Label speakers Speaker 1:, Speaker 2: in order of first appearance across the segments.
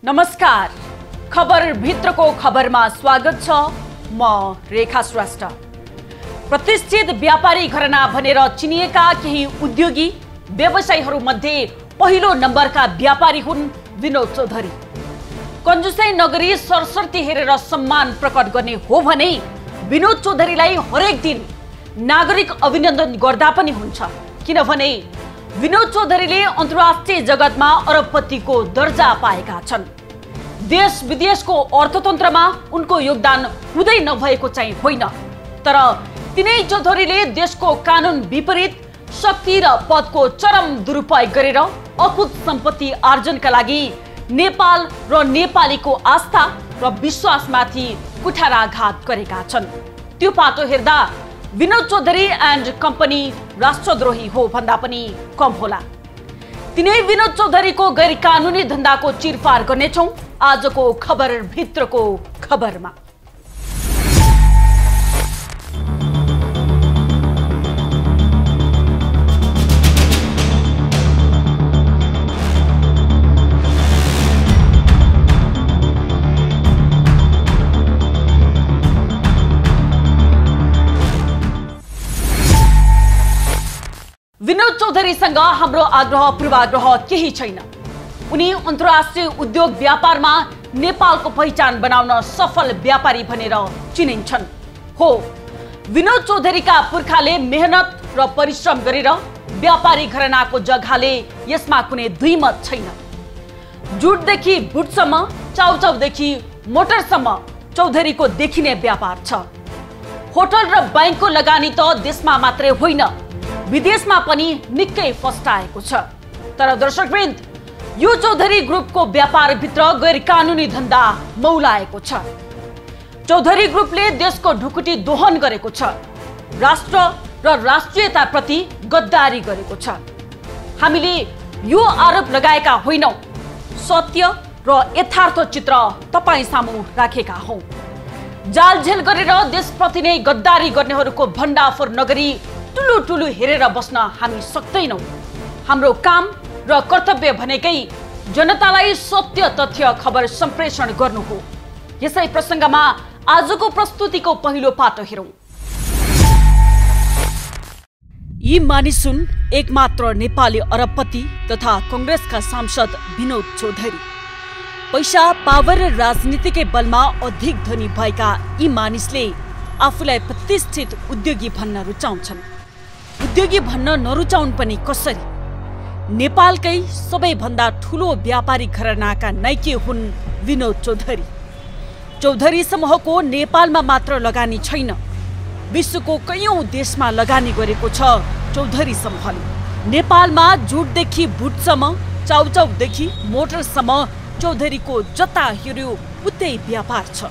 Speaker 1: नमस्कार, खबर भित्रको खबरमा स्वागत छ। म रेखा श्रेष्ठ। प्रतिष्ठित व्यापारी घराना भनेर चिनिएका केही उद्योगी व्यवसायीहरू मध्ये पहिलो नम्बरका व्यापारी हुन् विनोद चौधरी। कंजुसाई नगरी सरस्वती हेरेर सम्मान प्रकट गर्ने हो भने विनोद चौधरीलाई हरेक दिन नागरिक अभिनन्दन गर्दा पनि हुन्छ, किनभने विनोद चौधरीले अन्तर्राष्ट्रिय जगतमा अरबपतिको दर्जा पाएका छन्। देश विदेशको अर्थतन्त्रमा उनको योगदान हुँदै नभएको चाहिँ होइन, तर तिनै चौधरीले देशको कानुन विपरीत शक्ति र पदको चरम दुरुपयोग गरेर अकुत सम्पत्ति आर्जनका लागि नेपाल र नेपालीको आस्था र विश्वासमाथि कुठाराघात गरेका छन्। त्यो पाटो हेर्दा विनोद चौधरी एन्ड कम्पनी राष्ट्रद्रोही हो भन्दा पनि कम होला। तिनै विनोद चौधरीको गैर कानुनी धन्दाको चिरफार गर्नेछौं आजको खबर भित्रको खबरमा। विनोद चौधरीसँग हाम्रो आग्रह पूर्वाग्रह केही छैन। उनी अन्तर्राष्ट्रिय उद्योग व्यापारमा नेपालको पहिचान बनाउन सफल व्यापारी भनेर चिनिन्छन्। हो, विनोद चौधरीका पुर्खाले मेहनत र परिश्रम गरेर व्यापारी घरानाको जग्गाले यसमा कुनै दुई मत छैन। जुटदेखि बुटसम्म, चाउचाउदेखि मोटरसम्म चौधरीको देखिने व्यापार छ। होटल र बैंकको लगानी त देशमा मात्रै होइन, विदेशमा पनि निकै फस्टाएको छ। तर दर्शकवृन्द, यो चौधरी ग्रुपको व्यापारभित्र गैर कानुनी धन्दा मौलाएको छ। चौधरी ग्रुपले देशको ढुकुटी दोहन गरेको छ, राष्ट्र र राष्ट्रियताप्रति गद्दारी गरेको छ। हामीले यो आरोप लगाएका होइनौं, सत्य र यथार्थ चित्र तपाईँ सामु राखेका हौं। जालझेल गरेर देशप्रति नै गद्दारी गर्नेहरूको भण्डाफोर नगरी टुलु टुलु हेरेर बस्न हामी सक्दैनौं। हाम्रो काम र कर्तव्य भनेकै जनतालाई सत्य तथ्य खबर सम्प्रेषण गर्नु हो। यसै प्रसंगमा आजको प्रस्तुतिको पहिलो पाटो हेरौं। यी मानिस हुन् एकमात्र नेपाली अरबपति तथा कांग्रेसका सांसद विनोद चौधरी। पैसा, पावर र राजनीतिकै बलमा अधिक धनी भएका यी मानिसले आफूलाई प्रतिष्ठित उद्योगी भन्न रुचाउँछन्। उद्योगी भन्न नरुचाउन् पनि कसरी? नेपालकै सबैभन्दा ठूलो व्यापारी घरानाका नाइके हुन् विनोद चौधरी। चौधरी समूहको नेपालमा मात्र लगानी छैन, विश्वको कयौं देशमा लगानी गरेको छ चौधरी समूहले। नेपालमा जुटदेखि बुटसम्म, चाउचाउदेखि मोटरसम्म चौधरीको जता हेर्यो उतै व्यापार छ।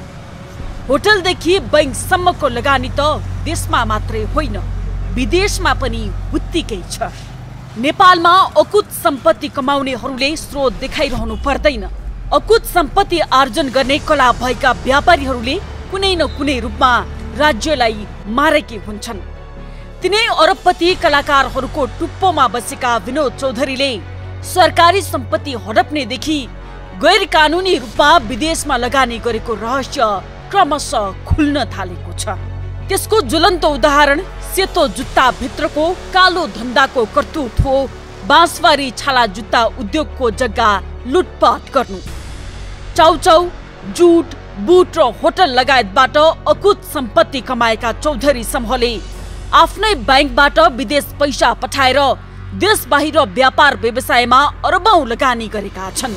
Speaker 1: होटलदेखि बैंकसम्मको लगानी त देशमा मात्रै होइन, विदेशमा पनि उत्तिकै छ। नेपालमा अकुत सम्पत्ति कमाउनेहरूले स्रोत देखाइरहनु पर्दैन। अकुत सम्पत्ति आर्जन गर्ने कला भएका व्यापारीहरूले कुनै न कुनै रूपमा राज्यलाई मारेकै हुन्छन्। तिनै अरबपति कलाकारहरूको टुप्पोमा बसेका विनोद चौधरीले सरकारी सम्पत्ति हडप्नेदेखि गैर कानुनी रूपमा विदेशमा लगानी गरेको रहस्य क्रमशः खुल्न थालेको छ। त्यसको ज्वलन्त उदाहरण सेतो जुत्ता भित्रको कालो धन्दाको कर्तुत हो बाँसबारी छाला जुत्ता उद्योगको जग्गा लुटपाट गर्नु। चाउचाउ, जुट, बुट र होटल लगायतबाट अकुत सम्पत्ति कमाएका चौधरी समूहले आफ्नै बैंकबाट विदेश पैसा पठाएर देश बाहिर व्यापार व्यवसायमा अरबौं लगानी गरेका छन्,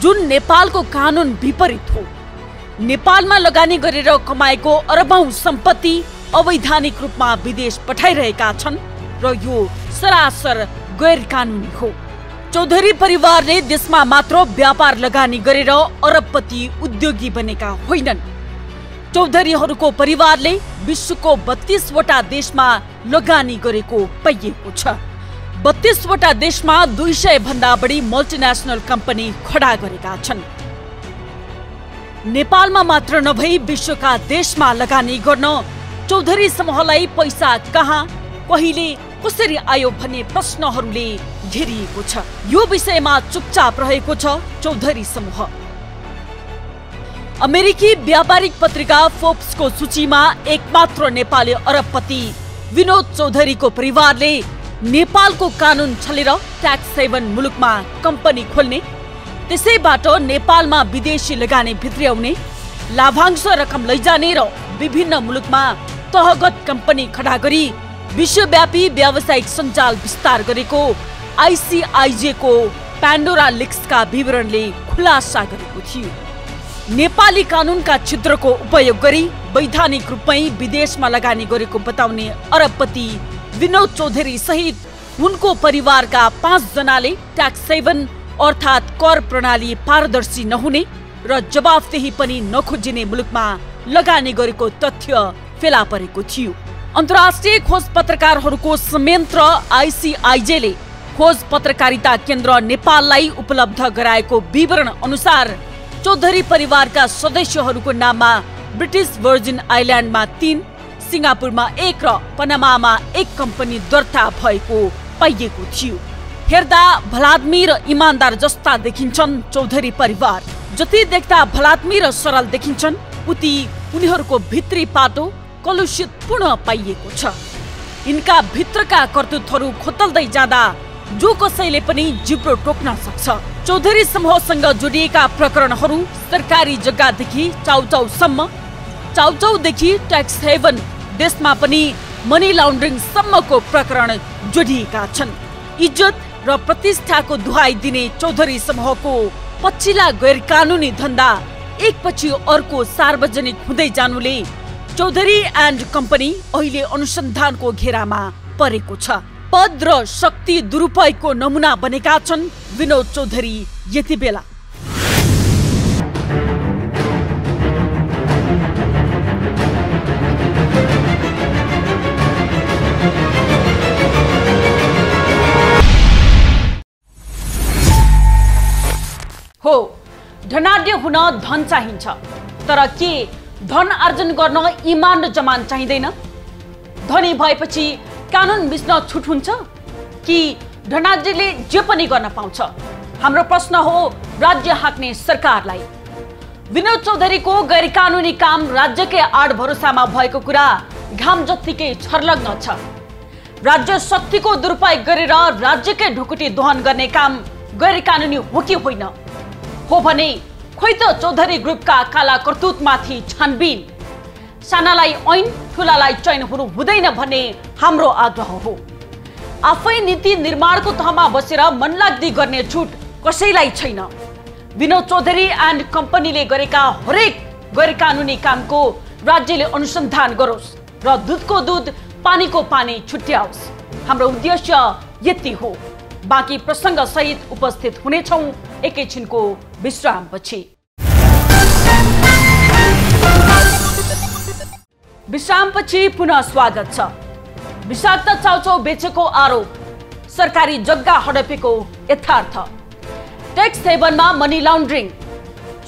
Speaker 1: जुन नेपालको कानुन विपरीत हो। नेपालमा लगानी गरेर कमाएको अरबौं सम्पत्ति अवैधानिक रूपमा विदेश पठाइरहेका छन् र यो सरासर गैर कानुनी हो। चौधरी परिवारले देशमा मात्र व्यापार लगानी गरेर अरबपति उद्योगी बनेका होइनन्। चौधरीहरूको परिवारले विश्वको 32 वटा देशमा लगानी गरेको पाइएको छ। 32 वटा देशमा 200 भन्दा बढी मल्टिनेशनल कम्पनी खडा गरेका छन्। नेपालमा मात्र नभई विश्वका देशमा लगानी गर्न चौधरी समूहलाई पैसा कहाँ, कहिले, कसरी आयो भन्ने प्रश्नहरूले घेरिएको छ। यो विषयमा चुपचाप रहेको छ चौधरी समूह। अमेरिकी व्यापारिक पत्रिका फोर्ब्सको सूचीमा एकमात्र नेपाली अरबपति विनोद चौधरीको परिवारले नेपालको कानुन छलेर ट्याक्स हेभन मुलुकमा कम्पनी खोल्ने, त्यसैबाट नेपालमा विदेशी लगानी भित्र्याउने, लाभांश रकम लैजाने र विभिन्न मुलुकमा तहगत कम्पनी खडा गरी विश्वव्यापी व्यावसायिक सञ्जाल विस्तार गरेको आइसिआइजे को प्यान्डोरा लिक्सका विवरणले खुलासा गरेको थियो। नेपाली कानुनका छिद्रको उपयोग गरी वैधानिक रूपमै विदेशमा लगानी गरेको बताउने अरबपति विनोद चौधरी सहित उनको परिवारका 5 जनाले ट्याक्स हेभन अर्थात् कर प्रणाली पारदर्शी नहुने र जवाफदेही पनि नखोजिने मुलुकमा लगानी गरेको तथ्य फेला परेको थियो। अन्तर्राष्ट्रिय खोज पत्रकारहरूको संयन्त्र आइसिआइजेले खोज पत्रकारिता केन्द्र नेपाललाई उपलब्ध गराएको विवरण अनुसार चौधरी परिवारका सदस्यहरूको नाममा ब्रिटिश वर्जिन आइल्यान्डमा 3, सिङ्गापुरमा 1 र पनामामा 1 कम्पनी दर्ता भएको पाइएको थियो। हेर्दा भलाद्मी र इमानदार जस्ता देखिन्छन् चौधरी परिवार। जति देख्दा भलाद्मी र सरल देखिन्छन्, उति उनीहरूको भित्री पाटो कलुषितपूर्ण पाइएको छ। यिनका भित्रका करतुतहरू खोतल्दै जाँदा जो कसैले पनि जिब्रो टोक्न सक्छ। चौधरी समूहसँग जोडिएका प्रकरणहरू सरकारी जग्गादेखि चाउचाउसम्म, चाउचाउदेखि ट्याक्स हेभन देशमा पनि मनी लाउन्ड्रिङ सम्मको प्रकरण जोडिएका छन्। इज्जत र प्रतिष्ठाको दुहाई दिने चौधरी समूहको पछिल्ला गैर कानुनी धन्दा एकपछि अर्को सार्वजनिक हुँदै जानुले चौधरी एन्ड कम्पनी अहिले अनुसन्धानको घेरामा परेको छ। पद र शक्ति दुरुपयोगको नमुना बनेका छन् विनोद चौधरी यति बेला। हो, धनाढ्य हुन धन चाहिन्छ, तर के धन आर्जन गर्न इमान र जमान चाहिँदैन? धनी भएपछि कानुन मिच्न छुट हुन्छ कि धनाढ्यले जे पनि गर्न पाउँछ? हाम्रो प्रश्न हो राज्य हाँक्ने सरकारलाई। विनोद चौधरीको गैर कानुनी काम राज्यकै आड भरोसामा भएको कुरा घाम जत्तिकै छर्लग्न छ। राज्य शक्तिको दुरुपयोग गरेर राज्यकै ढुकुटी दोहन गर्ने काम गैर कानुनी हो कि होइन? हो भने खोइ त चौधरी ग्रुपका काला करतुतमाथि छानबिन। सानालाई ऐन, ठुलालाई चयन हुनु हुँदैन भन्ने हाम्रो आग्रह हो। आफै नीति निर्माणको तहमा बसेर मनलाग्दी गर्ने छुट कसैलाई छैन। विनोद चौधरी एन्ड कम्पनीले गरेका हरेक गैर कानुनी कामको राज्यले अनुसन्धान गरोस् र दुधको दुध पानीको पानी छुट्याओस्। हाम्रो उद्देश्य यति हो। बाँकी प्रसङ्ग सहित उपस्थित हुनेछौँ एकैछिनको विश्रामपछि। विश्रामपछि पुनः स्वागत छ। विषाक्त चाउचाउ बेचेको आरोप, सरकारी जग्गा हडपेको यथार्थ, ट्याक्स हेभनमा मनी लाउन्ड्रिङ,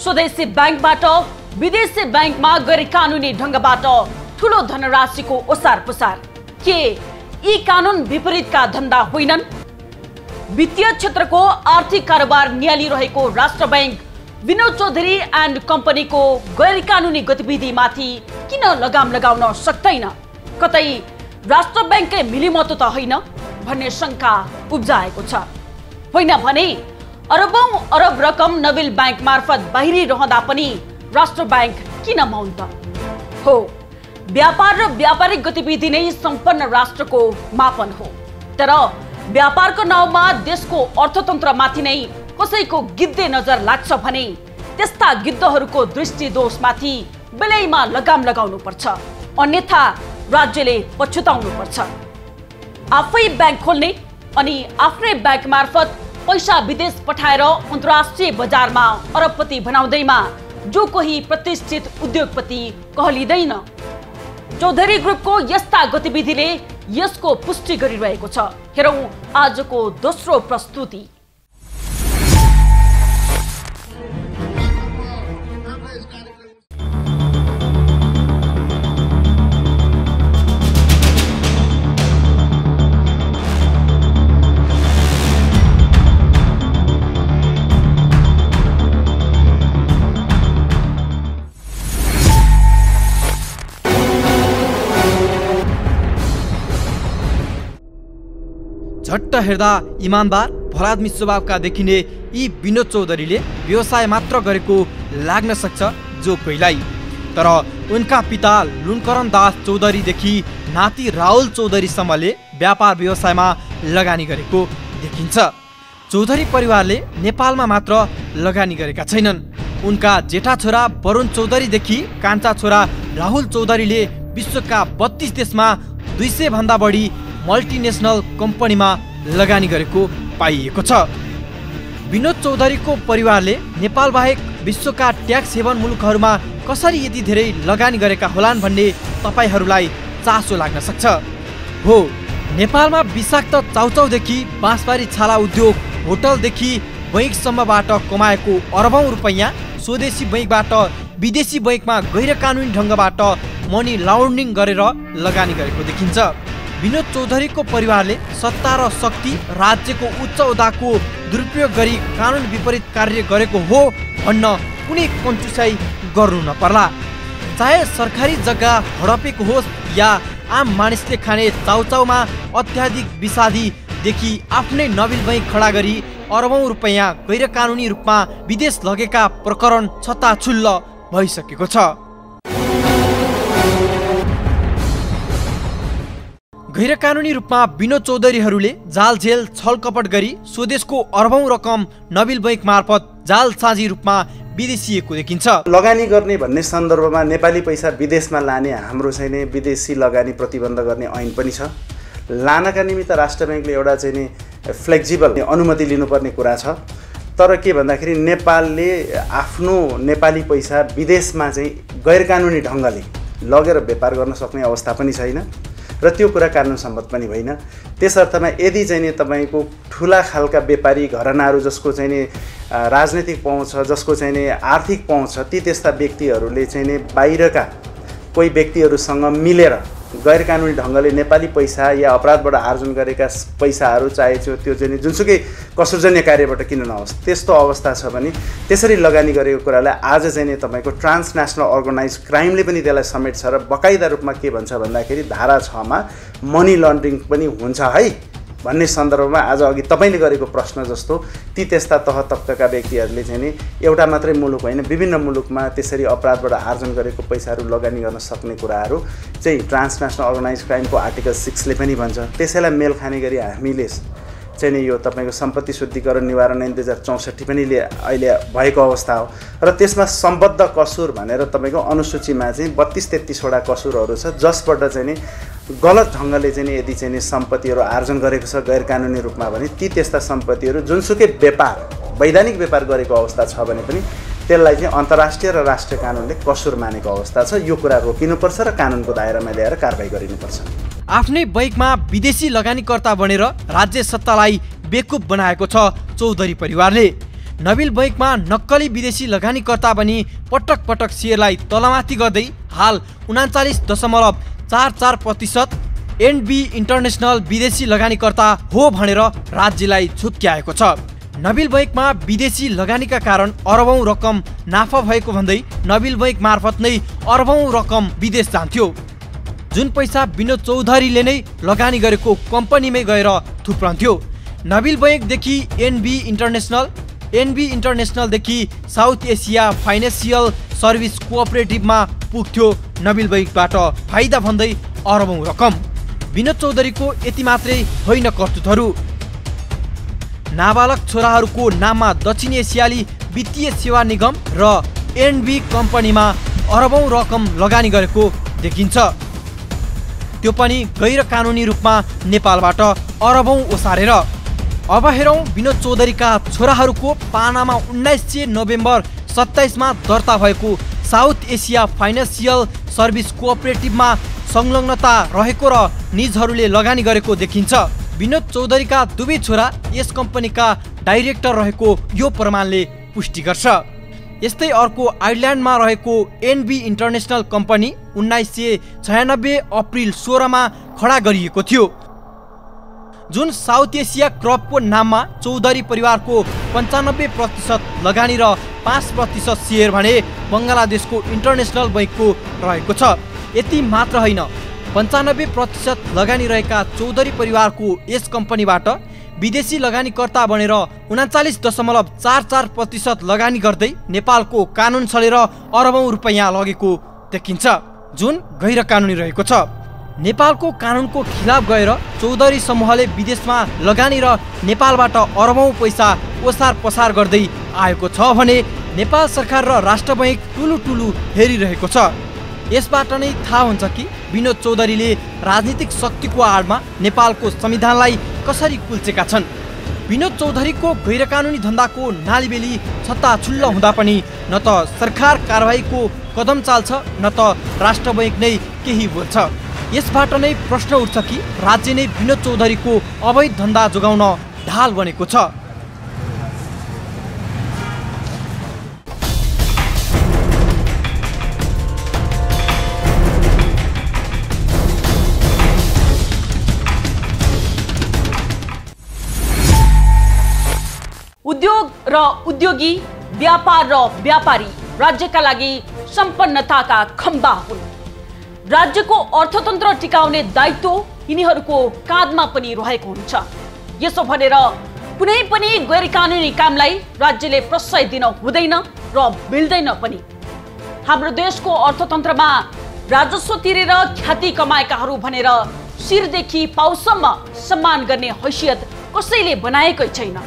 Speaker 1: स्वदेशी ब्याङ्कबाट विदेशी ब्याङ्कमा गैर कानुनी ढङ्गबाट ठुलो धनराशिको ओसार पसार, के यी कानुन विपरीतका धन्दा होइनन्? वित्तीय क्षेत्रको आर्थिक कारोबार नियालिरहेको राष्ट्र ब्याङ्क विनोद चौधरी एन्ड कम्पनीको गैर कानुनी गतिविधिमाथि किन लगाम लगाउन सक्दैन? कतै राष्ट्र ब्याङ्ककै मिलिमतो त होइन भन्ने शङ्का उब्जाएको छ। होइन भने अरबौं अरब रकम नबिल ब्याङ्क मार्फत बाहिरिरहँदा पनि राष्ट्र ब्याङ्क किन मौन त? हो, व्यापार र व्यापारिक गतिविधि नै सम्पन्न राष्ट्रको मापन हो। तर व्यापारको नाउँमा देशको अर्थतन्त्रमाथि नै कसैको गिद्धे नजर लाग्छ भने त्यस्ता गिद्धहरूको दृष्टि दोषमाथि बेलैमा लगाम लगाउनु पर्छ, अन्यथा राज्यले पछुताउनु पर्छ। आफै ब्याङ्क खोल्ने अनि आफ्नै ब्याङ्क मार्फत पैसा विदेश पठाएर अन्तर्राष्ट्रिय बजारमा अरबपति बनाउँदैमा जो कोही प्रतिष्ठित उद्योगपति कहलिँदैन। चौधरी ग्रुपको यस्ता गतिविधिले यसको पुष्टि गरिरहेको छ। हेरौँ आजको दोस्रो प्रस्तुति।
Speaker 2: झट्ट हेर्दा इमानदार भलाद्मी स्वभावका देखिने यी विनोद चौधरीले व्यवसाय मात्र गरेको लाग्न सक्छ जो कोहीलाई। तर उनका पिता लुनकरण दास चौधरीदेखि नाति राहुल चौधरीसम्मले व्यापार व्यवसायमा लगानी गरेको देखिन्छ। चौधरी परिवारले नेपालमा मात्र लगानी गरेका छैनन्। उनका जेठा छोरा वरुण चौधरीदेखि कान्छा छोरा राहुल चौधरीले विश्वका 32 देशमा 200 भन्दा बढी मल्टिनेसनल कम्पनीमा लगानी गरेको पाइएको छ। विनोद चौधरीको परिवारले नेपाल बाहेक विश्वका ट्याक्स हेभन मुलुकहरूमा कसरी यति धेरै लगानी गरेका होलान् भन्ने तपाईहरूलाई चासो लाग्न सक्छ। हो, नेपालमा विषाक्त चाउचाउदेखि बाँसबारी छाला उद्योग, होटलदेखि बैंकसम्मबाट कमाएको अरबौं रुपैयाँ स्वदेशी बैंकबाट विदेशी बैंकमा गैरकानुनी ढङ्गबाट मनी लाउन्ड्रिङ गरेर लगानी गरेको देखिन्छ। विनोद चौधरीको परिवारले सत्ता र शक्ति, राज्यको उच्च ओहदाको दुरुपयोग गरी कानुन विपरीत कार्य गरेको हो भन्न कुनै कन्जुसाइ गर्नु नपर्ला। चाहे सरकारी जग्गा हडपेको होस् या आम मानिसले खाने चाउचाउमा अत्याधिक विषादीदेखि आफ्नै नबिल बैंक खडा गरी अरबौं रुपैयाँ गैरकानुनी रूपमा विदेश लगेका प्रकरण छताछुल्ल भइसकेको छ। गैरकानुनी रूपमा विनोद चौधरीहरूले जालझेल छलकपट गरी स्वदेशको अरबौं रकम नबिल बैंक मार्फत जालसाजी रूपमा विदेशिएको देखिन्छ।
Speaker 3: लगानी गर्ने भन्ने सन्दर्भमा नेपाली पैसा विदेशमा लाने हाम्रो चाहिँ नि विदेशी लगानी प्रतिबन्ध गर्ने ऐन पनि छ। लानका निमित्त राष्ट्र ब्याङ्कले एउटा चाहिँ नि फ्लेक्जिबल अनुमति लिनुपर्ने कुरा छ। तर के भन्दाखेरि नेपालले आफ्नो नेपाली पैसा विदेशमा चाहिँ गैरकानुनी ढङ्गले लगेर व्यापार गर्न सक्ने अवस्था पनि छैन र त्यो कुरा कानुन सम्मत पनि होइन। त्यस अर्थमा यदि चाहिँ नि तपाईको ठुला खालका व्यापारी घरानाहरू जसको चाहिँ नि राजनीतिक पहुँच छ, जसको चाहिँ नि आर्थिक पहुँच छ, ती त्यस्ता व्यक्तिहरूले चाहिँ नि बाहिरका कोही व्यक्तिहरूसँग मिलेर गैरकानुनी ढङ्गले नेपाली पैसा या अपराधबाट आर्जन गरेका पैसाहरू चाहे त्यो चाहिँ नि जुनसुकै कसुरजन्य कार्यबाट किन नहोस् त्यस्तो अवस्था छ भने त्यसरी लगानी गरेको कुरालाई आज चाहिँ नि तपाईँको ट्रान्सनेसनल अर्गनाइज क्राइमले पनि त्यसलाई समेट्छ र बकाइदा रूपमा के भन्छ भन्दाखेरि धारा 6 मा मनी लन्ड्रिङ पनि हुन्छ है भन्ने सन्दर्भमा आज अघि तपाईँले गरेको प्रश्न जस्तो ती त्यस्ता तह तबकाका व्यक्तिहरूले चाहिँ नि एउटा मात्रै मुलुक होइन विभिन्न मुलुकमा त्यसरी अपराधबाट आर्जन गरेको पैसाहरू लगानी गर्न सक्ने कुराहरू चाहिँ ट्रान्सनेसनल अर्गनाइज क्राइमको आर्टिकल 6 ले पनि भन्छ। त्यसैलाई मेल खाने गरी हामीले चाहिँ नि यो तपाईँको सम्पत्ति शुद्धिकरण निवारण ऐन 2064 पनि अहिले भएको अवस्था हो र त्यसमा सम्बद्ध कसुर भनेर तपाईँको अनुसूचीमा चाहिँ 32-33 वटा कसुरहरू छ जसबाट चाहिँ नि गलत ढङ्गले चाहिँ यदि चाहिँ नि सम्पत्तिहरू आर्जन गरेको छ गैरकानुनी रूपमा भने ती त्यस्ता सम्पत्तिहरू जुनसुकै व्यापार वैधानिक व्यापार गरेको अवस्था छ भने पनि त्यसलाई चाहिँ अन्तर्राष्ट्रिय र राष्ट्रिय कानुनले कसुर मानेको अवस्था छ। यो कुरा रोकिनुपर्छ र कानुनको दायरामा ल्याएर कारबाही गरिनुपर्छ।
Speaker 2: आफ्नै बैंकमा विदेशी लगानीकर्ता बनेर राज्य सत्तालाई बेकुफ बनाएको छ चौधरी परिवारले। नबिल बैंकमा नक्कली विदेशी लगानीकर्ता बनी पटक पटक सेयरलाई तलमाथि गर्दै हाल 39.44% एनबी इन्टरनेसनल विदेशी लगानीकर्ता हो भनेर राज्यलाई छुट्याएको छ। नबिल बैंकमा विदेशी लगानीका कारण अरबौं रकम नाफा भएको भन्दै नबिल बैंक मार्फत नै अरबौं रकम विदेश जान्थ्यो। जुन पैसा विनोद चौधरीले नै लगानी गरेको कम्पनीमै गएर थुप्रन्थ्यो। नबिल बैंकदेखि एनबी इन्टरनेसनलदेखि साउथ एसिया फाइनेन्सियल सर्भिस कोअपरेटिभमा पुग्थ्यो नबिल बैंकबाट फाइदा भन्दै अरबौं रकम। विनोद चौधरीको यति मात्रै होइन करतुतहरू। नाबालक छोराहरूको नाममा दक्षिण एसियाली वित्तीय सेवा निगम र एनबी कम्पनीमा अरबौं रकम लगानी गरेको देखिन्छ। त्यो पनि गैर कानुनी रूपमा नेपालबाट अरबौं ओसारेर। अब हेरौँ विनोद चौधरीका छोराहरूको पानामा 19 नोभेम्बर 27 मा दर्ता भएको साउथ एसिया फाइनेन्सियल सर्भिस कोअपरेटिभमा संलग्नता रहेको र निजहरूले लगानी गरेको देखिन्छ। विनोद चौधरीका दुवै छोरा यस कम्पनीका डाइरेक्टर रहेको यो प्रमाणले पुष्टि गर्छ। यस्तै अर्को आयरल्यान्डमा रहेको एनबी इन्टरनेसनल कम्पनी 1996 अप्रिल 16 मा खडा गरिएको थियो। जुन साउथ एसिया क्रपको नाममा चौधरी परिवारको 95% लगानी र 5% सेयर भने बङ्गलादेशको इन्टरनेसनल बैंकको रहेको छ। यति मात्र होइन, 95% लगानी रहेका चौधरी परिवारको यस कम्पनीबाट विदेशी लगानीकर्ता बनेर 39.44% लगानी गर्दै नेपालको कानुन छलेर अरबौं रुपैयाँ लगेको देखिन्छ, जुन गैर कानुनी रहेको छ। नेपालको कानुनको खिलाफ गएर चौधरी समूहले विदेशमा लगानी र नेपालबाट अरबौं पैसा ओसार पसार गर्दै आएको छ भने नेपाल सरकार र राष्ट्र बैंक टुलु हेरिरहेको छ। यसबाट नै थाहा हुन्छ कि विनोद चौधरीले राजनीतिक शक्तिको आडमा नेपालको संविधानलाई कसरी कुल्चेका छन्। विनोद चौधरीको गैरकानुनी धन्दाको नालीबेली छत्ताछुल्ल हुँदा पनि न त सरकार कारबाहीको कदम चाल्छ न त राष्ट्र बैंक नै केही बोल्छ। यसबाट नै प्रश्न उठ्छ कि राज्य नै विनोद चौधरीको अवैध धन्दा जोगाउन ढाल बनेको छ।
Speaker 1: उद्योग र उद्योगी, व्यापार र व्यापारी राज्यका लागि सम्पन्नताका खम्बा हुन्। राज्यको अर्थतन्त्र टिकाउने दायित्व यिनीहरूको काँधमा पनि रहेको हुन्छ। यसो भनेर कुनै पनि गैरकानुनी कामलाई राज्यले प्रश्रय दिन हुँदैन र मिल्दैन पनि। हाम्रो देशको अर्थतन्त्रमा राजस्व तिरेर ख्याति कमाएकाहरू भनेर शिरदेखि पाउसम्म सम्मान गर्ने हैसियत कसैले बनाएकै छैन।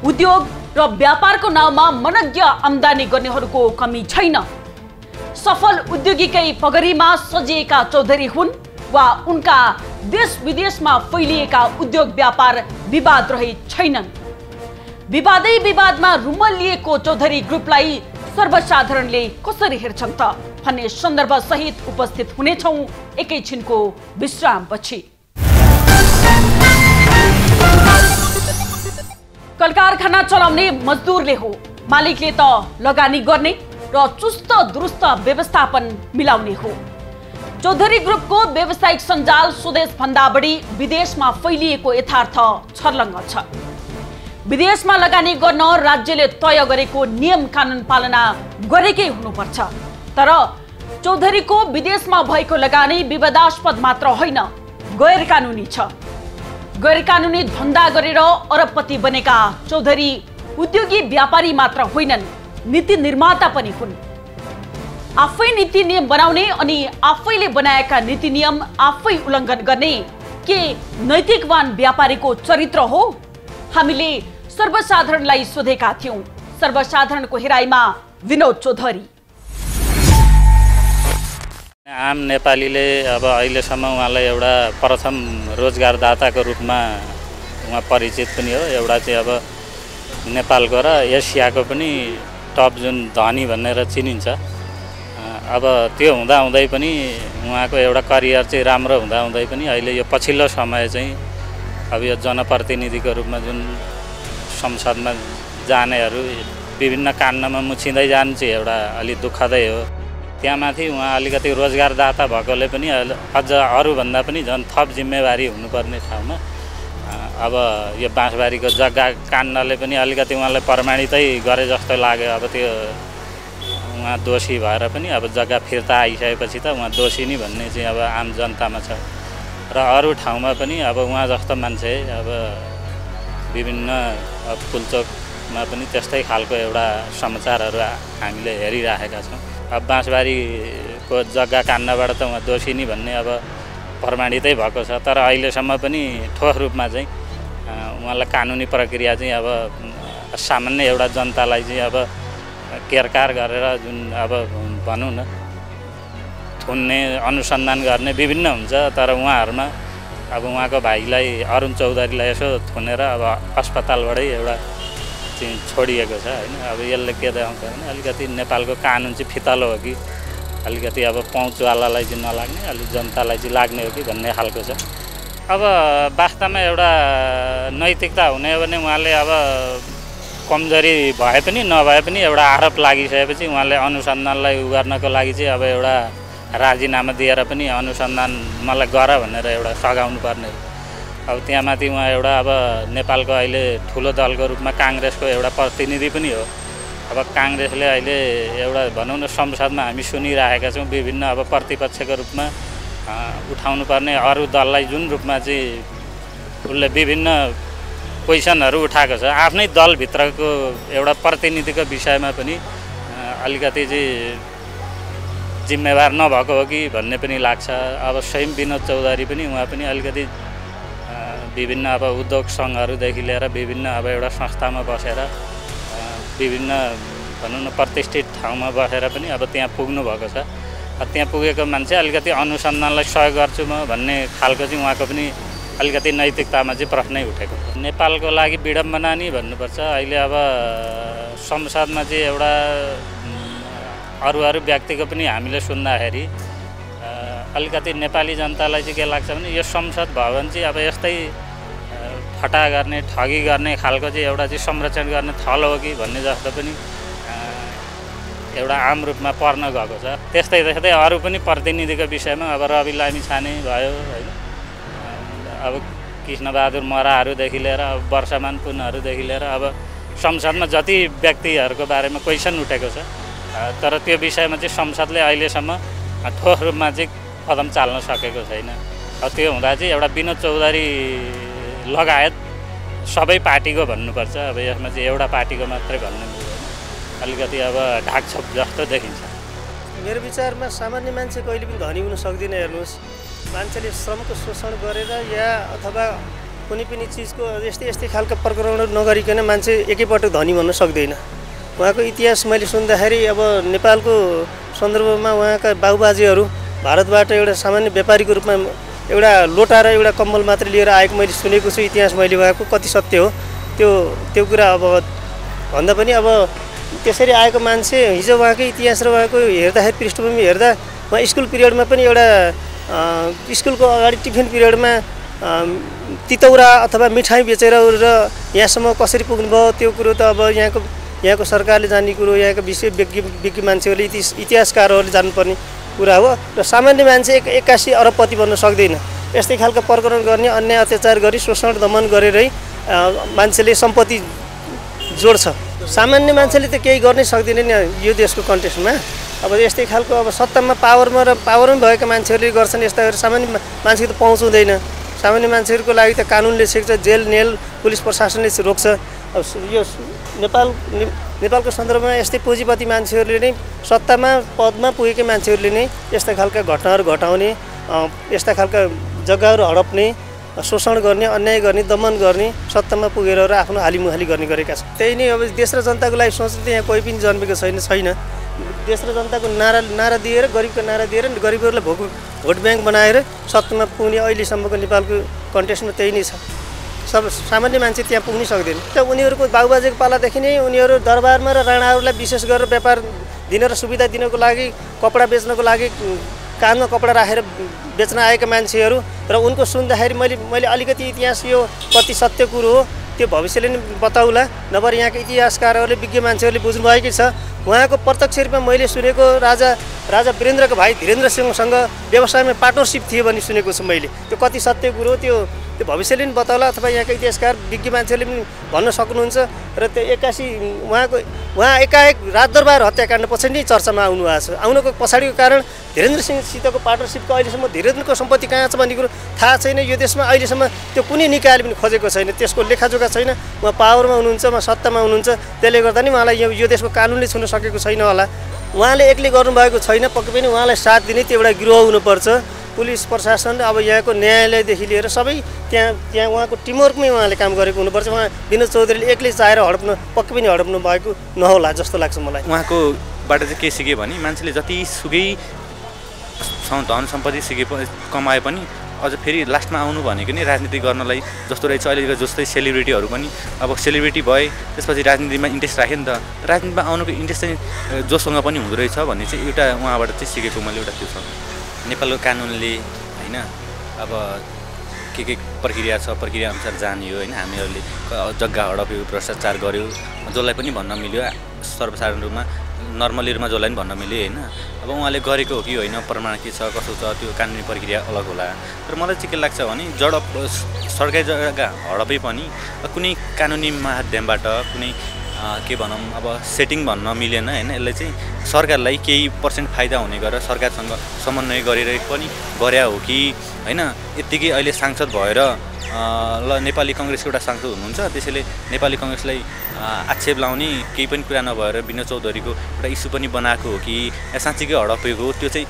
Speaker 1: उद्योग र व्यापारको नाउँमा मनज्ञ आम्दानी गर्नेहरूको कमी छैन। सफल उद्योगीकै पगरीमा सजिएका चौधरी हुन् वा उनका देश विदेशमा फैलिएका उद्योग व्यापार विवाद रहित छैनन्। विवादै विवादमा रुमल्लिएको चौधरी ग्रुपलाई सर्वसाधारणले कसरी हेर्छन् त भन्ने सन्दर्भ सहित उपस्थित हुनेछौँ एकैछिनको विश्रामपछि। कलकारखाना चलाउने मजदुरले हो, मालिकले त लगानी गर्ने र चुस्त दुरुस्त व्यवस्थापन मिलाउने हो। चौधरी ग्रुपको व्यावसायिक सञ्जाल स्वदेश भन्दा बढी विदेशमा फैलिएको यथार्थ छर्लङ्ग छ। विदेशमा लगानी गर्न राज्यले तय गरेको नियम कानुन पालना गरेकै हुनुपर्छ। तर चौधरीको विदेशमा भएको लगानी विवादास्पद मात्र होइन, गैर कानुनी छ। गैरकानुनी धन्दा गरेर अरबपति बनेका चौधरी उद्योगी व्यापारी मात्र होइनन्, नीति निर्माता पनि हुन्। आफै नीति नियम बनाउने अनि आफैले बनाएका नीति नियम आफै उल्लङ्घन गर्ने के नैतिकवान व्यापारीको चरित्र हो? हामीले सर्वसाधारणलाई सोधेका थियौं। सर्वसाधारणको हेराइमा विनोद चौधरी।
Speaker 4: आम नेपालीले अब अहिलेसम्म उहाँलाई एउटा प्रथम रोजगारदाताको रूपमा उहाँ परिचित पनि हो। एउटा चाहिँ अब नेपालको र एसियाको पनि टप जुन धनी भनेर चिनिन्छ। अब त्यो हुँदाहुँदै पनि उहाँको एउटा करियर चाहिँ राम्रो हुँदाहुँदै पनि अहिले यो पछिल्लो समय चाहिँ अब यो जनप्रतिनिधिको रूपमा जुन संसदमा जानेहरू विभिन्न काण्डमा मुछिँदै जानु चाहिँ एउटा अलि दुःखदै हो। त्यहाँ माथि उहाँ अलिकति रोजगारदाता भएकोले पनि अझ अरूभन्दा पनि झन् थप जिम्मेवारी हुनुपर्ने ठाउँमा अब यो बाँसबारीको जग्गा काण्डले पनि अलिकति उहाँलाई प्रमाणितै गरे जस्तो लाग्यो। अब त्यो उहाँ दोषी भएर पनि अब जग्गा फिर्ता आइसकेपछि त उहाँ दोषी नै भन्ने चाहिँ अब आम जनतामा छ। र अरू ठाउँमा पनि अब उहाँ जस्तो मान्छे अब विभिन्न पुलचोकमा पनि त्यस्तै खालको एउटा समाचारहरू हामीले हेरिराखेका छौँ। अब बाँसबारीको जग्गा काण्डबाट त उहाँ दोषी नै भन्ने अब प्रमाणितै भएको छ। तर अहिलेसम्म पनि ठोस रूपमा चाहिँ उहाँलाई कानुनी प्रक्रिया चाहिँ अब सामान्य एउटा जनतालाई चाहिँ अब केरकार गरेर जुन अब भनौँ न थुन्ने अनुसन्धान गर्ने विभिन्न हुन्छ। तर उहाँहरूमा अब उहाँको भाइलाई अरुण चौधरीलाई यसो थुनेर अब अस्पतालबाटै एउटा चाहिँ छोडिएको छ होइन। अब यसले के देखाउँछ भने अलिकति नेपालको कानुन चाहिँ फितलो हो कि अलिकति अब पहुँचवालालाई चाहिँ नलाग्ने, अलिक जनतालाई चाहिँ लाग्ने हो कि भन्ने खालको छ। अब वास्तवमा एउटा नैतिकता हुने हो भने उहाँले अब कमजोरी भए पनि नभए पनि एउटा आरोप लागिसकेपछि उहाँले अनुसन्धानलाई उ गर्नको लागि चाहिँ अब एउटा राजीनामा दिएर पनि अनुसन्धान मलाई गर भनेर एउटा सघाउनु पर्ने। अब त्यहाँमाथि उहाँ एउटा अब नेपालको अहिले ठुलो दलको रूपमा काङ्ग्रेसको एउटा प्रतिनिधि पनि हो। अब काङ्ग्रेसले अहिले एउटा भनौँ न संसदमा हामी सुनिरहेका छौँ विभिन्न अब प्रतिपक्षको रूपमा उठाउनु पर्ने अरू दललाई जुन रूपमा चाहिँ उसले विभिन्न क्वेसनहरू उठाएको छ। आफ्नै दलभित्रको एउटा प्रतिनिधिको विषयमा पनि अलिकति चाहिँ जिम्मेवार नभएको हो कि भन्ने पनि लाग्छ। अब स्वयं विनोद चौधरी पनि उहाँ पनि अलिकति विभिन्न अब उद्योग सङ्घहरूदेखि लिएर विभिन्न अब एउटा संस्थामा बसेर विभिन्न भनौँ न प्रतिष्ठित ठाउँमा बसेर पनि अब त्यहाँ पुग्नु भएको छ। त्यहाँ पुगेको मान्छे अलिकति अनुसन्धानलाई सहयोग गर्छु म भन्ने खालको चाहिँ उहाँको पनि अलिकति नैतिकतामा चाहिँ प्रश्नै उठेको। नेपालको लागि विडम्बना नि भन्नुपर्छ। अहिले अब संसदमा चाहिँ एउटा अरू व्यक्तिको पनि हामीले सुन्दाखेरि अलिकति नेपाली जनतालाई चाहिँ के लाग्छ भने यो संसद भवन चाहिँ अब यस्तै फटा गर्ने ठगी गर्ने खालको चाहिँ एउटा चाहिँ संरक्षण गर्ने थल हो कि भन्ने जस्तो पनि एउटा आम रूपमा पर्न गएको छ। त्यस्तै अरू पनि प्रतिनिधिको विषयमा अब रवि लामिछाने भयो होइन, अब कृष्णबहादुर मराहरूदेखि लिएर अब वर्षमान पुनहरूदेखि लिएर अब संसदमा जति व्यक्तिहरूको बारेमा क्वेसन उठेको छ, तर त्यो विषयमा चाहिँ संसदले अहिलेसम्म ठोस रूपमा चाहिँ कदम चाल्न सकेको छैन। अब त्यो हुँदा चाहिँ एउटा विनोद चौधरी लगायत सबै पार्टीको भन्नुपर्छ। अब यसमा चाहिँ एउटा पार्टीको मात्रै भन्नु मिल्दैन, अलिकति अब ढाकछोप जस्तो देखिन्छ।
Speaker 5: मेरो विचारमा सामान्य मान्छे कहिले पनि धनी हुन सक्दैन। हेर्नुहोस्, मान्छेले श्रमको शोषण गरेर या अथवा कुनै पनि चिजको यस्तै खालका प्रकरणहरू नगरिकन मान्छे एकैपटक धनी भन्न सक्दैन। उहाँको इतिहास मैले सुन्दाखेरि अब नेपालको सन्दर्भमा उहाँका बाबुबाजेहरू भारतबाट एउटा सामान्य व्यापारीको रूपमा एउटा लोटा र एउटा कम्बल मात्र लिएर आएको मैले सुनेको छु। इतिहास मैले उहाँको कति सत्य हो त्यो कुरा अब भन्दा पनि अब त्यसरी आएको मान्छे हिजो उहाँकै इतिहास र उहाँको हेर्दाखेरि पृष्ठभूमि हेर्दा उहाँ स्कुल पिरियडमा पनि एउटा स्कुलको अगाडि टिफिन पिरियडमा तितौरा अथवा मिठाई बेचेर र यहाँसम्म कसरी पुग्नुभयो त्यो कुरो त अब यहाँको सरकारले जान्ने कुरो, यहाँको विज्ञ मान्छेहरूले इतिहासकारहरूले जान्नुपर्ने कुरा हो। र सामान्य मान्छे एक्कासी अरबपति बन्न सक्दैन। यस्तै खालको प्रकरण गर्ने, अन्याय अत्याचार गरी शोषण दमन गरेरै मान्छेले सम्पत्ति जोड्छ। सामान्य मान्छेले त केही गर्नै सक्दैन नि यो देशको कन्टेक्स्टमा। अब यस्तै खालको अब सत्तामा पावरमा भएका मान्छेहरूले गर्छन् यस्ता। सामान्य मान्छेको त पहुँच हुँदैन। सामान्य मान्छेहरूको लागि त कानुनले छेक्छ, जेल नेल पुलिस प्रशासनले रोक्छ। अब यो नेपालको सन्दर्भमा यस्तै पुँजीपति मान्छेहरूले नै सत्तामा पदमा पुगेकै मान्छेहरूले नै यस्ता खालका घटनाहरू घटाउने, यस्ता खालका जग्गाहरू हडप्ने, शोषण गर्ने, अन्याय गर्ने, दमन गर्ने, सत्तामा पुगेर र आफ्नो हालिमुहाली गर्ने गरेका छन्। त्यही नै अब देश र जनताको लागि सोच्नु त यहाँ कोही पनि जन्मेको छैन। देश र जनताको नारा दिएर, गरिबको नारा दिएर गरिबहरूलाई भोट ब्याङ्क बनाएर सत्तामा पुग्ने अहिलेसम्मको नेपालको कन्टेक्स्टमा त्यही नै छ। सामान्य मान्छे त्यहाँ पुग्नै सक्दैन। त उनीहरूको बाबुबाजेको पालादेखि नै उनीहरू दरबारमा र राणाहरूलाई विशेष गरेर व्यापार दिन र सुविधा दिनको लागि, कपडा बेच्नको लागि कानमा कपडा राखेर बेच्न आएका मान्छेहरू र उनको सुन्दाखेरि मैले अलिकति इतिहास यो कति सत्य कुरो हो त्यो भविष्यले नै बताउला, नभए यहाँको इतिहासकारहरूले विज्ञ मान्छेहरूले बुझ्नुभएकै छ। उहाँको प्रत्यक्ष रूपमा मैले सुनेको राजा वीरेन्द्रको भाइ धीरेन्द्र सिंहसँग व्यवसायमा पार्टनरसिप थियो भन्ने सुनेको छु मैले। त्यो कति सत्य कुरो हो त्यो भविष्यले पनि बताउला, अथवा यहाँका इतिहासकार विज्ञ मान्छेहरूले पनि भन्न सक्नुहुन्छ। र त्यो एक्कासी उहाँ एकाएक राजदरबार हत्याकाण्ड पछाडि नै चर्चामा आउनु भएको छ। आउनुको पछाडिको कारण धीरेन्द्र सिंहसितको पार्टनरसिपको अहिलेसम्म धीरेन्द्रको सम्पत्ति कहाँ छ भन्ने कुरो थाहा छैन। यो देशमा अहिलेसम्म त्यो कुनै निकायले पनि खोजेको छैन, त्यसको लेखाजोखा छैन। उहाँ पावरमा हुनुहुन्छ, उहाँ सत्तामा हुनुहुन्छ, त्यसले गर्दा नि उहाँलाई यो देशको कानुनले छुन सकेको छैन होला। उहाँले एक्लै गर्नुभएको छैन, पक्कै पनि उहाँलाई साथ दिने त्यो एउटा गिरोह हुनुपर्छ। पुलिस प्रशासन अब यहाँको न्यायालयदेखि लिएर सबै त्यहाँ उहाँको टिमवर्कमै उहाँले काम गरेको हुनुपर्छ। उहाँ विनोद चौधरीले एक्लै चाहेर पक्कै पनि हडप्नु भएको नहोला जस्तो लाग्छ मलाई।
Speaker 6: उहाँकोबाट चाहिँ के सिक्यो भने मान्छेले जतिसुकै धन सम्पत्ति कमाए पनि अझ फेरि लास्टमा आउनु भनेको नि राजनीति गर्नलाई जस्तो रहेछ। अहिले जस्तै सेलिब्रिटीहरू पनि अब सेलिब्रिटी भए त्यसपछि राजनीतिमा इन्ट्रेस्ट राख्यो नि त। राजनीतिमा आउनुको इन्ट्रेस्ट चाहिँ जोसँग पनि हुँदो रहेछ भन्ने चाहिँ एउटा उहाँबाट चाहिँ सिकेको मैले एउटा त्यो छ। नेपालको कानुनले होइन अब के प्रक्रिया छ, प्रक्रिया अनुसार जाने हो होइन। हामीहरूले जग्गा हडप्यो, भ्रष्टाचार गऱ्यो, जसलाई पनि भन्न मिल्यो, सर्वसाधारण रूपमा नर्मली रूपमा जसलाई पनि भन्न मिल्यो होइन। अब उहाँले गरेको हो कि होइन, प्रमाण के छ कसो छ त्यो कानुनी प्रक्रिया अलग होला। तर मलाई चाहिँ के लाग्छ भने सरकारी जग्गा हडपे पनि कुनै कानुनी माध्यमबाट कुनै के भनौँ अब सेटिङ भन्न मिलेन होइन। यसलाई चाहिँ सरकारलाई केही पर्सेन्ट फाइदा हुने गरेर सरकारसँग समन्वय गरेर पनि गरे हो कि होइन। यत्तिकै अहिले सांसद भएर ल नेपाली कङ्ग्रेसको एउटा सांसद हुनुहुन्छ, त्यसैले नेपाली कङ्ग्रेसलाई आक्षेप लाउने केही पनि कुरा नभएर विनोद चौधरीको एउटा इस्यु पनि बनाएको हो कि साँच्चीकै हडपेको हो, त्यो चाहिँ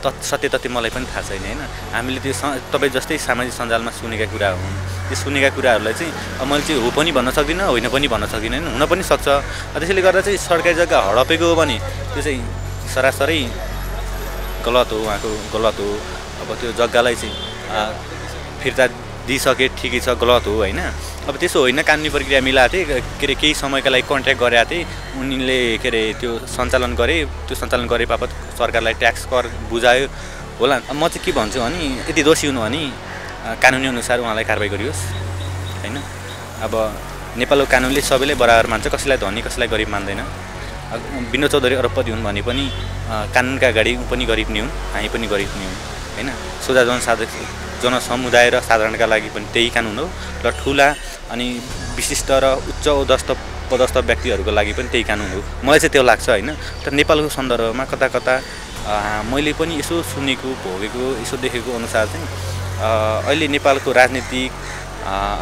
Speaker 6: सत्य तथ्य मलाई पनि थाहा छैन होइन। हामीले त्यो तपाईँ जस्तै सामाजिक सञ्जालमा सुनेका कुरा हुन्, त्यो सुनेका कुराहरूलाई चाहिँ मैले चाहिँ हो पनि भन्न सक्दिनँ, होइन पनि भन्न सक्दिनँ, होइन हुन पनि सक्छ। त्यसैले गर्दा चाहिँ सरकारी जग्गा हडपेको हो भने त्यो चाहिँ सरासरै गलत हो, उहाँको गलत हो। अब त्यो जग्गालाई चाहिँ फिर्ता दिइसके ठिकै छ, गलत हो होइन। अब त्यसो होइन, कानुनी प्रक्रिया मिलाएको थिएँ के अरे केही समयका लागि कन्ट्र्याक्ट गरेका थिएँ, उनले के अरे त्यो सञ्चालन गरे, त्यो सञ्चालन गरे बापत सरकारलाई ट्याक्स कर बुझायो होला। म चाहिँ के भन्छु भने यदि दोषी हुनु भने कानुनी अनुसार उहाँलाई कारबाही गरियोस् होइन। अब नेपालको कानुनले सबैलाई बराबर मान्छ, कसैलाई धनी कसैलाई गरिब मान्दैन। विनोद चौधरी अरबपति हुन् भने पनि कानुनका अगाडि ऊ पनि गरिब नै हुन्, हामी पनि गरिब नै हुन् होइन। सोझा जनसमुदाय र साधारणका लागि पनि त्यही कानुन हो र ठुला अनि विशिष्ट र उच्च पदस्थ व्यक्तिहरूको लागि पनि त्यही कानुन हो, मलाई चाहिँ त्यो लाग्छ होइन। तर नेपालको सन्दर्भमा कता कता मैले पनि यसो सुनेको भोगेको यसो देखेको अनुसार चाहिँ अहिले नेपालको राजनीतिक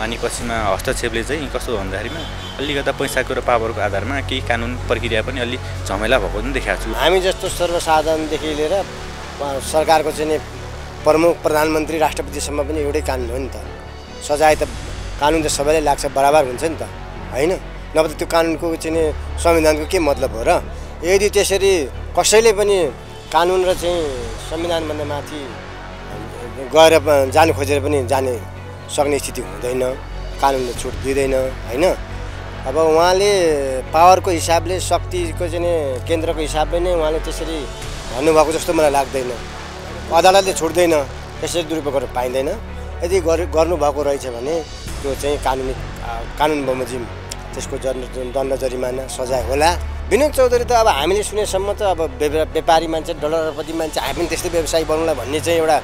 Speaker 6: अनि पछिमा हस्तक्षेपले चाहिँ कस्तो भन्दाखेरिमा अलिकता पैसाको र पावरको आधारमा केही कानुन प्रक्रिया पनि अलि झमेला भएको पनि देखाएको छु।
Speaker 7: हामी जस्तो सर्वसाधारणदेखि लिएर सरकारको चाहिँ प्रमुख प्रधानमन्त्री राष्ट्रपतिसम्म पनि एउटै कानुन हो नि त। सजाय त कानुन त सबैलाई लाग्छ, बराबर हुन्छ नि त होइन। नभए त त्यो कानुनको चाहिँ संविधानको के मतलब हो र। यदि त्यसरी कसैले पनि कानुन र चाहिँ संविधानभन्दा माथि गएर जानु खोजेर पनि जाने सक्ने स्थिति हुँदैन, कानुनले छुट दिँदैन होइन। अब उहाँले पावरको हिसाबले शक्तिको चाहिँ केन्द्रको हिसाबले नै उहाँले त्यसरी भन्नुभएको जस्तो मलाई लाग्दैन। अदालतले छुट्दैन, त्यसरी दुरुपयोग गर्न पाइँदैन। यदि गर्नुभएको रहेछ भने त्यो चाहिँ कानुन बमोजिम, त्यसको दण्ड जरिमाना सजाय होला। विनोद चौधरी त अब हामीले सुनेसम्म त अब व्यापारी मान्छे, डलरपति मान्छे, हामी पनि त्यस्तै व्यवसायी बन्नुला भन्ने चाहिँ एउटा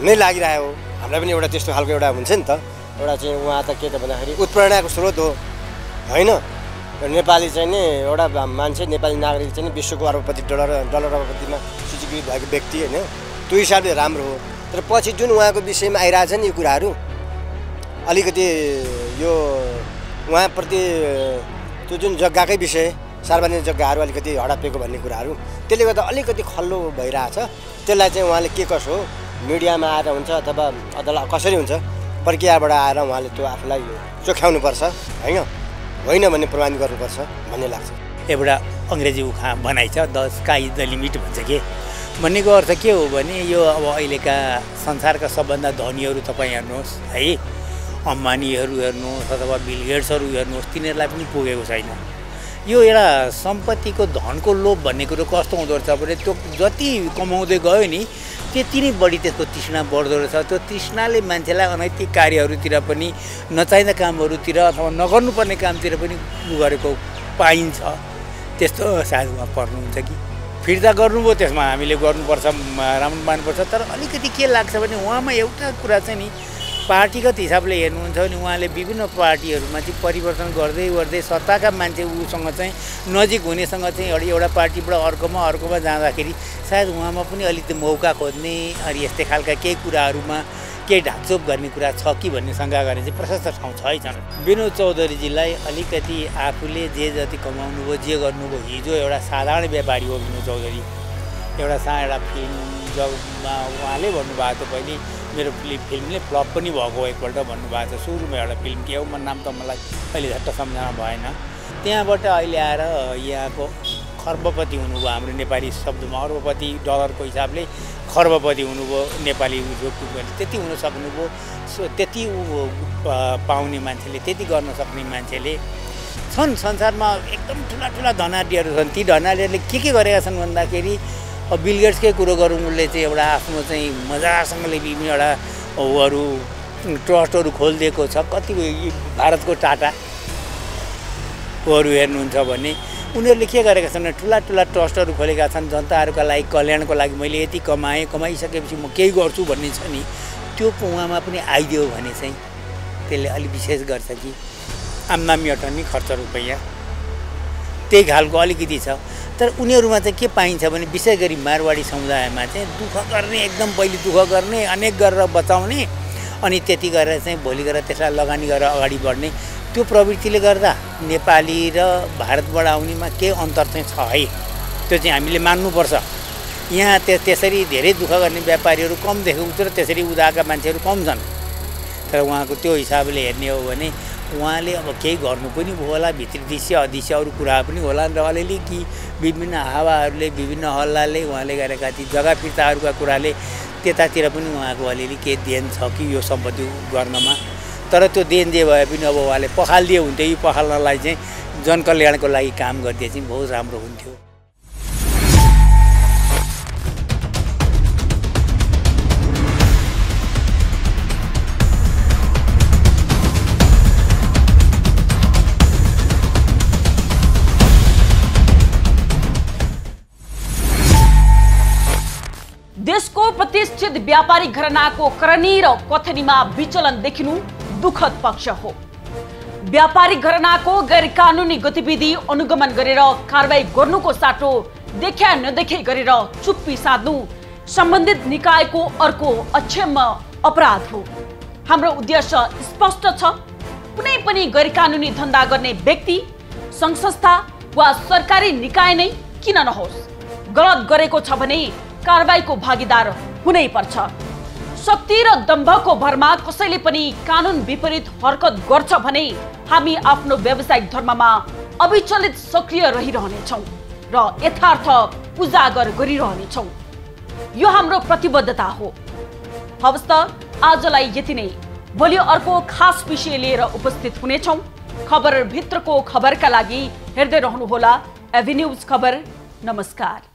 Speaker 7: नै लागिरहेको हो। हामीलाई पनि एउटा त्यस्तो खालको एउटा हुन्छ नि त, एउटा चाहिँ उहाँ त के त भन्दाखेरि उत्प्रेरणाको स्रोत हो होइन। नेपाली चाहिँ नि एउटा मान्छे, नेपाली नागरिक चाहिँ विश्वको अरबपति डलर अरबपतिमा सूचीकृत भएको व्यक्ति होइन, त्यो हिसाबले राम्रो हो। तर पछि जुन उहाँको विषयमा आइरहेछ नि यो कुराहरू अलिकति यो उहाँप्रति त्यो जुन जग्गाकै विषय, सार्वजनिक जग्गाहरू अलिकति हडपेको भन्ने कुराहरू, त्यसले गर्दा अलिकति खल्लो भइरहेछ। त्यसलाई चाहिँ उहाँले के कसो हो मिडियामा आएर हुन्छ अथवा अदालत कसरी हुन्छ प्रक्रियाबाट आएर उहाँले त्यो आफूलाई चोख्याउनुपर्छ होइन भने प्रमाणित गर्नुपर्छ भन्ने लाग्छ।
Speaker 8: एउटा अङ्ग्रेजी उखान भनाइ छ, the sky is the limit भन्छ के। भन्नेको अर्थ के हो भने यो अब अहिलेका संसारका सबभन्दा धनीहरू तपाईँ हेर्नुहोस् है, अम्बानीहरू हेर्नुहोस् अथवा बिल गेट्सहरू हेर्नुहोस्, तिनीहरूलाई पनि पुगेको छैन। यो एउटा सम्पत्तिको धनको लोभ भन्ने कुरो कस्तो हुँदो रहेछ भने त्यो जति कमाउँदै गयो नि त्यति नै बढी त्यसको तृष्णा बढ्दो रहेछ। त्यो तृष्णाले मान्छेलाई अनैतिक कार्यहरूतिर पनि, नचाहिँदा कामहरूतिर अथवा नगर्नुपर्ने कामतिर पनि गरेको पाइन्छ। त्यस्तो सायद उहाँ पर्नुहुन्छ कि फिर्ता गर्नुभयो, त्यसमा हामीले गर्नुपर्छ, राम्रो मान्नुपर्छ। तर अलिकति के लाग्छ भने उहाँमा एउटा कुरा चाहिँ नि पार्टीगत हिसाबले हेर्नुहुन्छ भने उहाँले विभिन्न पार्टीहरूमा चाहिँ परिवर्तन गर्दै गर्दै सत्ताका मान्छे उसँग चाहिँ नजिक हुनेसँग चाहिँ एउटा पार्टीबाट अर्कोमा जाँदाखेरि सायद उहाँमा पनि अलिकति मौका खोज्ने अनि यस्तै खालका केही कुराहरूमा केही ढाकछोप गर्ने कुरा छ कि भन्ने शङ्का गर्ने चाहिँ प्रशस्त ठाउँ छैछन्। विनोद चौधरीजीलाई अलिकति आफूले जे जति कमाउनु भयो, जे गर्नुभयो, हिजो एउटा साधारण व्यापारी हो विनोद चौधरी। एउटा फिल्म जबमा उहाँले भन्नुभएको थियो पहिले मेरो फिल्मले फ्लप पनि भएको एकपल्ट भन्नुभएको छ। सुरुमा एउटा फिल्म के हो नाम त मलाई अहिले झट्ट सम्झना भएन। त्यहाँबाट अहिले आएर यहाँको खर्बपति हुनुभयो, हाम्रो नेपाली शब्दमा अरबपति डलरको हिसाबले खर्बपति हुनुभयो नेपाली त्यति हुन सक्नुभयो। त्यति पाउने मान्छेले, त्यति गर्न सक्ने मान्छेले छन् संसारमा। एकदम ठुला धनाढ्यहरू छन्। ती धनाढ्यहरूले के गरेका छन् भन्दाखेरि अब बिल गेट्सकै कुरो गरौँ, उसले चाहिँ एउटा आफ्नो चाहिँ मजासँगले विभिन्न एउटा ऊहरू ट्रस्टहरू खोलिदिएको छ। कति भारतको टाटाहरू हेर्नुहुन्छ भने उनीहरूले के गरेका छन्, ठुला ट्रस्टहरू खोलेका छन् जनताहरूका लागि, कल्याणको लागि। मैले यति कमाइसकेपछि म केही गर्छु भन्ने छ नि, त्यो उहाँमा पनि आइदियो भने चाहिँ त्यसले अलिक विशेष गर्छ कि आमदामी अटर्नी खर्च रुपैयाँ त्यही खालको अलिकति छ। तर उनीहरूमा चाहिँ के पाइन्छ भने विशेष गरी मारवाडी समुदायमा चाहिँ दुःख गर्ने, एकदम पहिले दुःख गर्ने, अनेक गरेर बचाउने, अनि त्यति गरेर चाहिँ भोलि गएर त्यसलाई लगानी गरेर अगाडि बढ्ने, त्यो प्रवृत्तिले गर्दा नेपाली र भारतबाट आउनेमा केही अन्तर चाहिँ छ है। त्यो चाहिँ हामीले मान्नुपर्छ। यहाँ त्यसरी धेरै दुःख गर्ने व्यापारीहरू कम देखेको छु र त्यसरी उदाएका मान्छेहरू कम छन्। तर उहाँको त्यो हिसाबले हेर्ने हो भने उहाँले अब केही गर्नु पनि होला, भित्री दृश्य अदृश्य अरू कुरा पनि होला र अलिअलि कि विभिन्न हावाहरूले, विभिन्न हल्लाले उहाँले गरेका ती जग्गा फिर्ताहरूका कुराले त्यतातिर पनि उहाँको अलिअलि केही देन छ कि यो सम्पत्ति गर्नमा। तर त्यो देन जे भए पनि अब उहाँले पखालिदिए हुन्थ्यो। यी पखाल्नलाई चाहिँ जनकल्याणको लागि काम गरिदिए चाहिँ बहुत राम्रो हुन्थ्यो।
Speaker 1: देशको प्रतिष्ठित व्यापारिक घरानाको करनी र कथनीमा विचलन देखिनु दुखद पक्ष हो। व्यापारिक घरानाको गैर कानुनी गतिविधि अनुगमन गरेर कारबाही गर्नुको साटो देखा नदेखे गरेर चुप्पी साध्नु सम्बन्धित निकायको अर्को अक्षम्य अपराध हो। हाम्रो उद्देश्य स्पष्ट छ। कुनै पनि गैर कानुनी धन्दा गर्ने व्यक्ति, सङ्घ संस्था वा सरकारी निकाय नै किन नहोस्, गलत गरेको छ भने कारबाहीको भागीदार हुनै पर्छ। शक्ति र दम्भको भरमा कसैले पनि कानुन विपरीत हरकत गर्छ भने हामी आफ्नो व्यावसायिक धर्ममा अविचलित सक्रिय रहिरहनेछौँ र यथार्थ उजागर गरिरहनेछौँ। यो हाम्रो प्रतिबद्धता हो। हवस् त आजलाई यति नै। भोलि अर्को खास विषय लिएर उपस्थित हुनेछौँ। खबर भित्रको खबरका लागि हेर्दै रहनुहोला एभी न्यूज खबर। नमस्कार।